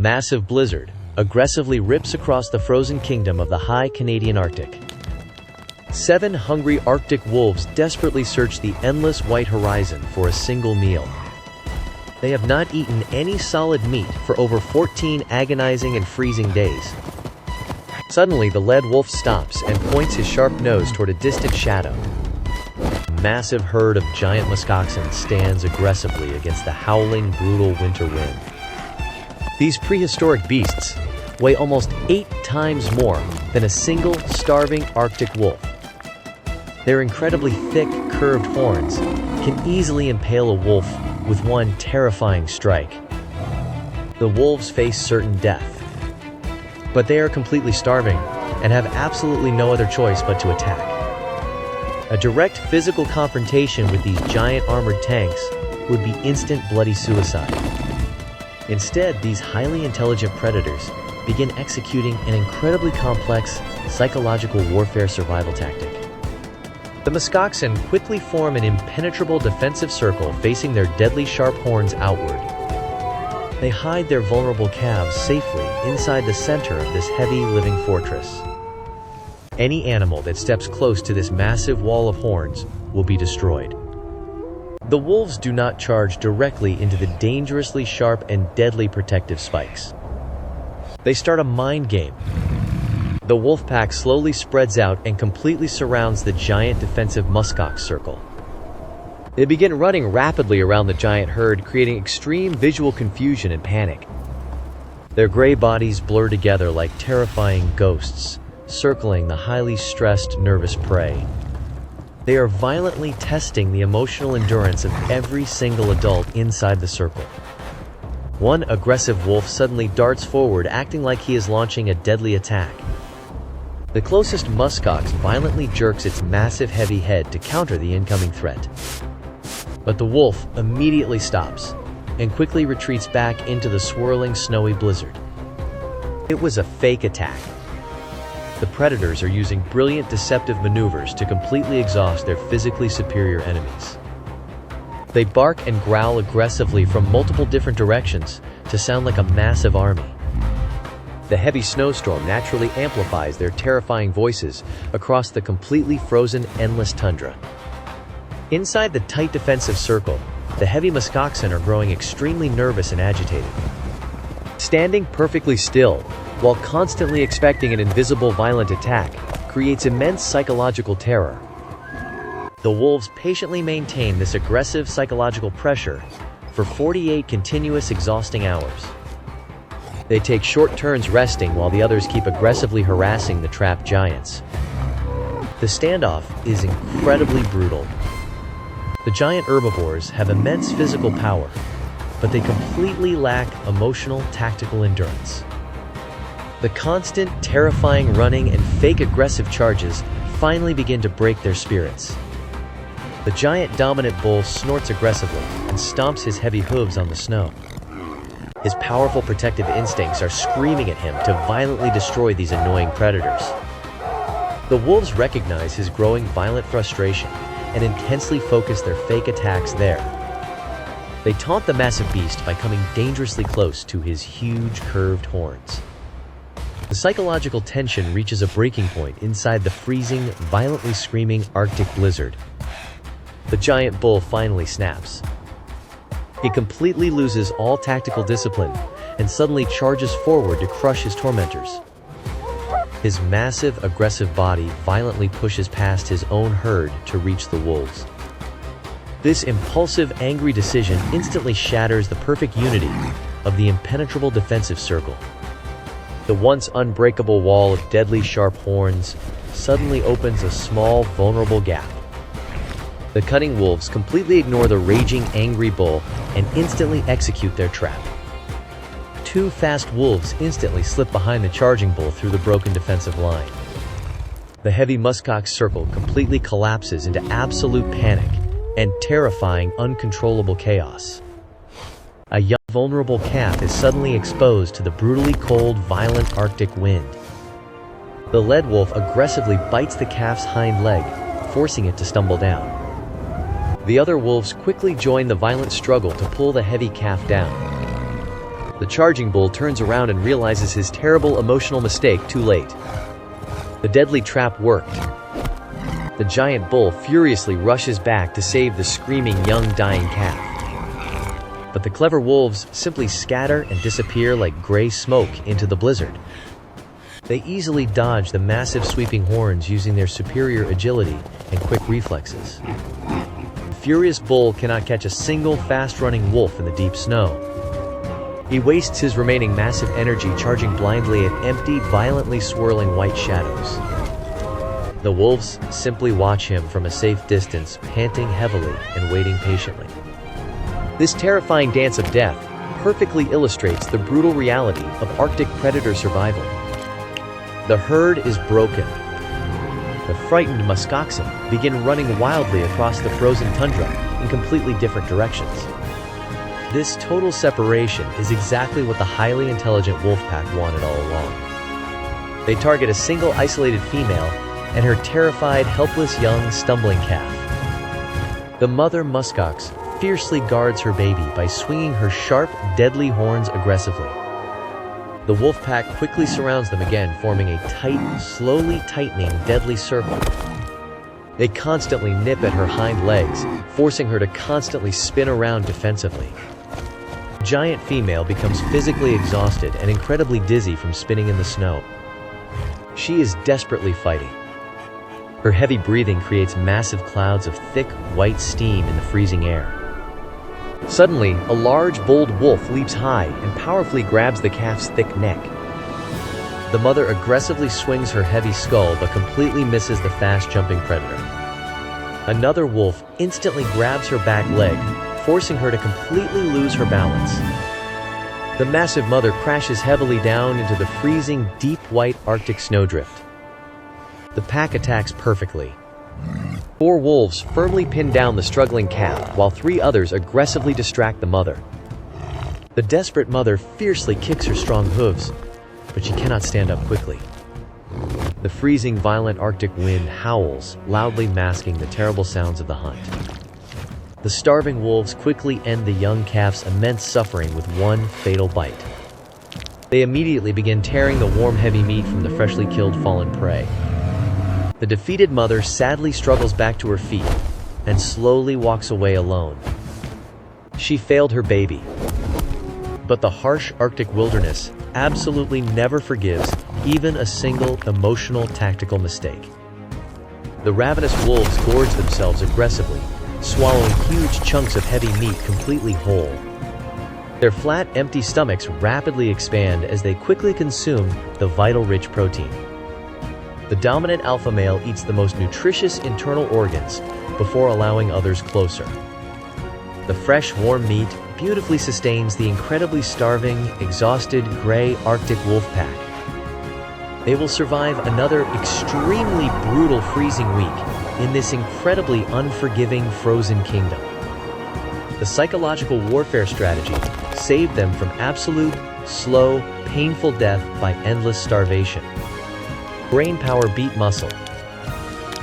massive blizzard aggressively rips across the frozen kingdom of the high Canadian Arctic. 7 hungry Arctic wolves desperately search the endless white horizon for a single meal. They have not eaten any solid meat for over 14 agonizing and freezing days. Suddenly, the lead wolf stops and points his sharp nose toward a distant shadow. A massive herd of giant muskoxens stands aggressively against the howling, brutal winter wind. These prehistoric beasts weigh almost 8 times more than a single starving Arctic wolf. Their incredibly thick, curved horns can easily impale a wolf with one terrifying strike. The wolves face certain death, but they are completely starving and have absolutely no other choice but to attack. A direct physical confrontation with these giant armored tanks would be instant bloody suicide. Instead, these highly intelligent predators begin executing an incredibly complex psychological warfare survival tactic. The Muskoxen quickly form an impenetrable defensive circle facing their deadly sharp horns outward. They hide their vulnerable calves safely inside the center of this heavy living fortress. Any animal that steps close to this massive wall of horns will be destroyed. The wolves do not charge directly into the dangerously sharp and deadly protective spikes. They start a mind game. The wolf pack slowly spreads out and completely surrounds the giant defensive Muskox circle. They begin running rapidly around the giant herd, creating extreme visual confusion and panic. Their gray bodies blur together like terrifying ghosts, circling the highly stressed, nervous prey. They are violently testing the emotional endurance of every single adult inside the circle. One aggressive wolf suddenly darts forward, acting like he is launching a deadly attack. The closest muskox violently jerks its massive heavy head to counter the incoming threat. But the wolf immediately stops and quickly retreats back into the swirling snowy blizzard. It was a fake attack. The predators are using brilliant deceptive maneuvers to completely exhaust their physically superior enemies. They bark and growl aggressively from multiple different directions to sound like a massive army. The heavy snowstorm naturally amplifies their terrifying voices across the completely frozen, endless tundra. Inside the tight defensive circle, the heavy Muskoxen are growing extremely nervous and agitated. Standing perfectly still, while constantly expecting an invisible violent attack, creates immense psychological terror. The wolves patiently maintain this aggressive psychological pressure for 48 continuous exhausting hours. They take short turns resting while the others keep aggressively harassing the trapped giants. The standoff is incredibly brutal. The giant herbivores have immense physical power, but they completely lack emotional, tactical endurance. The constant, terrifying running and fake aggressive charges finally begin to break their spirits. The giant dominant bull snorts aggressively and stomps his heavy hooves on the snow. His powerful protective instincts are screaming at him to violently destroy these annoying predators. The wolves recognize his growing violent frustration and intensely focus their fake attacks there. They taunt the massive beast by coming dangerously close to his huge curved horns. The psychological tension reaches a breaking point inside the freezing, violently screaming Arctic blizzard. The giant bull finally snaps. He completely loses all tactical discipline and suddenly charges forward to crush his tormentors. His massive, aggressive body violently pushes past his own herd to reach the wolves. This impulsive, angry decision instantly shatters the perfect unity of the impenetrable defensive circle. The once unbreakable wall of deadly sharp horns suddenly opens a small, vulnerable gap. The cunning wolves completely ignore the raging, angry bull and instantly execute their trap. 2 fast wolves instantly slip behind the charging bull through the broken defensive line. The heavy muskox circle completely collapses into absolute panic and terrifying, uncontrollable chaos. A young, vulnerable calf is suddenly exposed to the brutally cold, violent Arctic wind. The lead wolf aggressively bites the calf's hind leg, forcing it to stumble down. The other wolves quickly join the violent struggle to pull the heavy calf down. The charging bull turns around and realizes his terrible emotional mistake too late. The deadly trap worked. The giant bull furiously rushes back to save the screaming young dying calf. But the clever wolves simply scatter and disappear like gray smoke into the blizzard. They easily dodge the massive sweeping horns using their superior agility and quick reflexes. The furious bull cannot catch a single fast-running wolf in the deep snow. He wastes his remaining massive energy charging blindly at empty, violently swirling white shadows. The wolves simply watch him from a safe distance, panting heavily and waiting patiently. This terrifying dance of death perfectly illustrates the brutal reality of Arctic predator survival. The herd is broken. The frightened Muskoxen begin running wildly across the frozen tundra in completely different directions. This total separation is exactly what the highly intelligent wolf pack wanted all along. They target a single isolated female and her terrified, helpless young stumbling calf. The mother Muskox fiercely guards her baby by swinging her sharp, deadly horns aggressively. The wolf pack quickly surrounds them again, forming a tight, slowly tightening, deadly circle. They constantly nip at her hind legs, forcing her to constantly spin around defensively. The giant female becomes physically exhausted and incredibly dizzy from spinning in the snow. She is desperately fighting. Her heavy breathing creates massive clouds of thick, white steam in the freezing air. Suddenly, a large, bold wolf leaps high and powerfully grabs the calf's thick neck. The mother aggressively swings her heavy skull but completely misses the fast-jumping predator. Another wolf instantly grabs her back leg, forcing her to completely lose her balance. The massive mother crashes heavily down into the freezing, deep white Arctic snowdrift. The pack attacks perfectly. 4 wolves firmly pin down the struggling calf, while 3 others aggressively distract the mother. The desperate mother fiercely kicks her strong hooves, but she cannot stand up quickly. The freezing, violent Arctic wind howls, loudly masking the terrible sounds of the hunt. The starving wolves quickly end the young calf's immense suffering with one fatal bite. They immediately begin tearing the warm, heavy meat from the freshly killed fallen prey. The defeated mother sadly struggles back to her feet and slowly walks away alone. She failed her baby. But the harsh Arctic wilderness absolutely never forgives even a single emotional, tactical mistake. The ravenous wolves gorge themselves aggressively, swallowing huge chunks of heavy meat completely whole. Their flat, empty stomachs rapidly expand as they quickly consume the vital rich protein. The dominant alpha male eats the most nutritious internal organs before allowing others closer. The fresh, warm meat beautifully sustains the incredibly starving, exhausted, gray Arctic wolf pack. They will survive another extremely brutal freezing week in this incredibly unforgiving frozen kingdom. The psychological warfare strategy saved them from absolute, slow, painful death by endless starvation. Brain power beat muscle.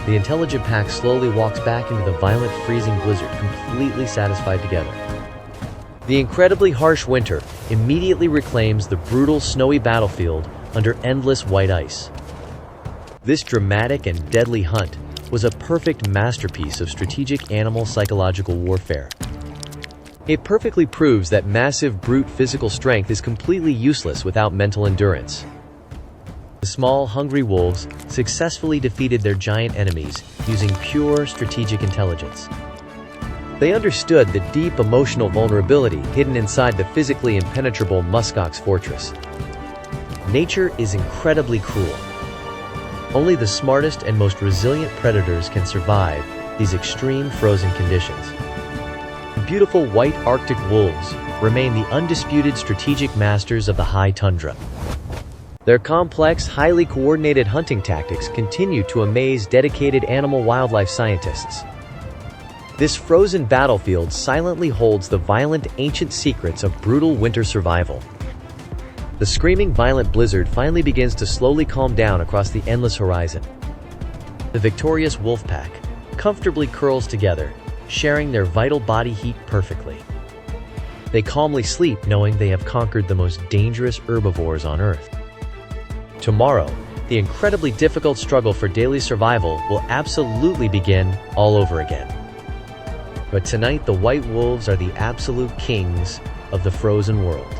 The intelligent pack slowly walks back into the violent freezing blizzard, completely satisfied together. The incredibly harsh winter immediately reclaims the brutal snowy battlefield under endless white ice. This dramatic and deadly hunt was a perfect masterpiece of strategic animal psychological warfare. It perfectly proves that massive brute physical strength is completely useless without mental endurance. The small, hungry wolves successfully defeated their giant enemies using pure strategic intelligence. They understood the deep emotional vulnerability hidden inside the physically impenetrable Muskox fortress. Nature is incredibly cruel. Only the smartest and most resilient predators can survive these extreme frozen conditions. The beautiful white Arctic wolves remain the undisputed strategic masters of the high tundra. Their complex, highly coordinated hunting tactics continue to amaze dedicated animal-wildlife scientists. This frozen battlefield silently holds the violent, ancient secrets of brutal winter survival. The screaming, violent blizzard finally begins to slowly calm down across the endless horizon. The victorious wolf pack comfortably curls together, sharing their vital body heat perfectly. They calmly sleep knowing they have conquered the most dangerous herbivores on Earth. Tomorrow, the incredibly difficult struggle for daily survival will absolutely begin all over again. But tonight, the white wolves are the absolute kings of the frozen world.